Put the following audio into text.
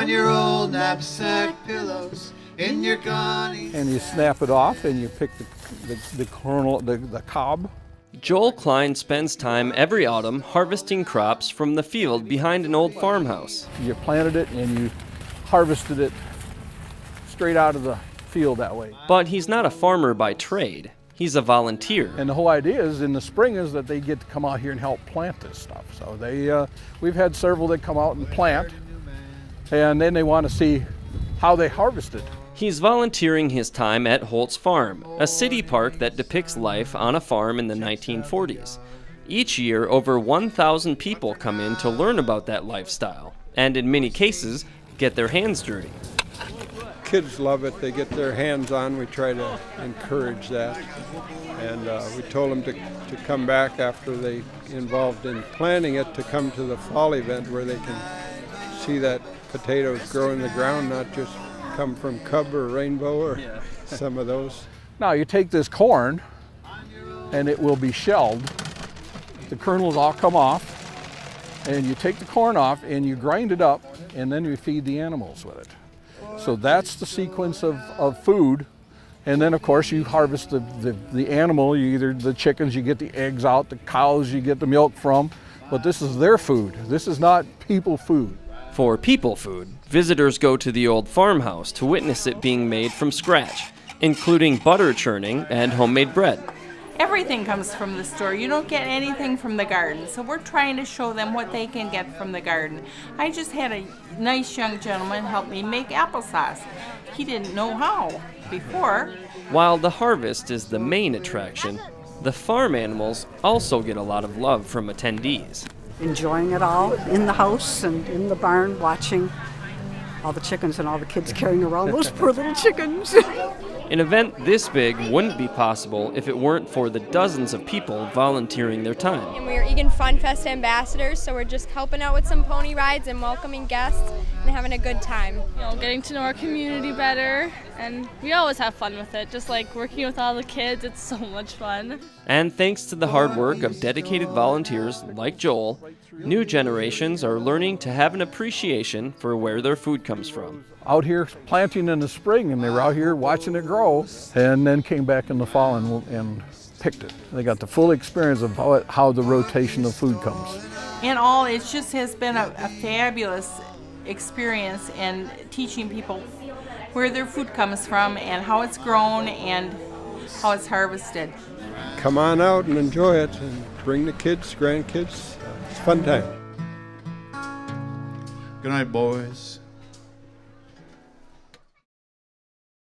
on your old knapsack pillows, in your gunny. And you snap it off and you pick the kernel, the cob. Joel Klein spends time every autumn harvesting crops from the field behind an old farmhouse. You planted it and you harvested it straight out of the field that way. But he's not a farmer by trade. He's a volunteer. And the whole idea is in the spring is that they get to come out here and help plant this stuff. So we've had several that come out and plant, and then they want to see how they harvest it. He's volunteering his time at Holz Farm, a city park that depicts life on a farm in the 1940s. Each year, over 1,000 people come in to learn about that lifestyle, and in many cases, get their hands dirty. Kids love it. They get their hands on. We try to encourage that. And we told them to come back after they involved in planting it, to come to the fall event where they can see that potatoes grow in the ground, not just come from Cub or Rainbow or some of those. Now you take this corn and it will be shelled. The kernels all come off, and you take the corn off and you grind it up, and then you feed the animals with it. So that's the sequence of food. And then of course you harvest the animal, either the chickens, you get the eggs out, the cows you get the milk from, but this is their food. This is not people food. For people food, visitors go to the old farmhouse to witness it being made from scratch, including butter churning and homemade bread. Everything comes from the store. You don't get anything from the garden. So we're trying to show them what they can get from the garden. I just had a nice young gentleman help me make applesauce. He didn't know how before. While the harvest is the main attraction, the farm animals also get a lot of love from attendees. Enjoying it all in the house and in the barn, watching all the chickens and all the kids carrying around those poor little chickens. An event this big wouldn't be possible if it weren't for the dozens of people volunteering their time. And we are Eagan Fun Fest ambassadors, so we're just helping out with some pony rides and welcoming guests and having a good time. Getting to know our community better, and we always have fun with it. Just like working with all the kids, it's so much fun. And thanks to the hard work of dedicated volunteers like Joel, new generations are learning to have an appreciation for where their food comes from. Out here planting in the spring, and they were out here watching it grow, and then came back in the fall and picked it. They got the full experience of how the rotation of food comes. And all, it just has been a fabulous experience in teaching people where their food comes from and how it's grown and how it's harvested. Come on out and enjoy it, and bring the kids, grandkids. It's a fun time. Good night, boys.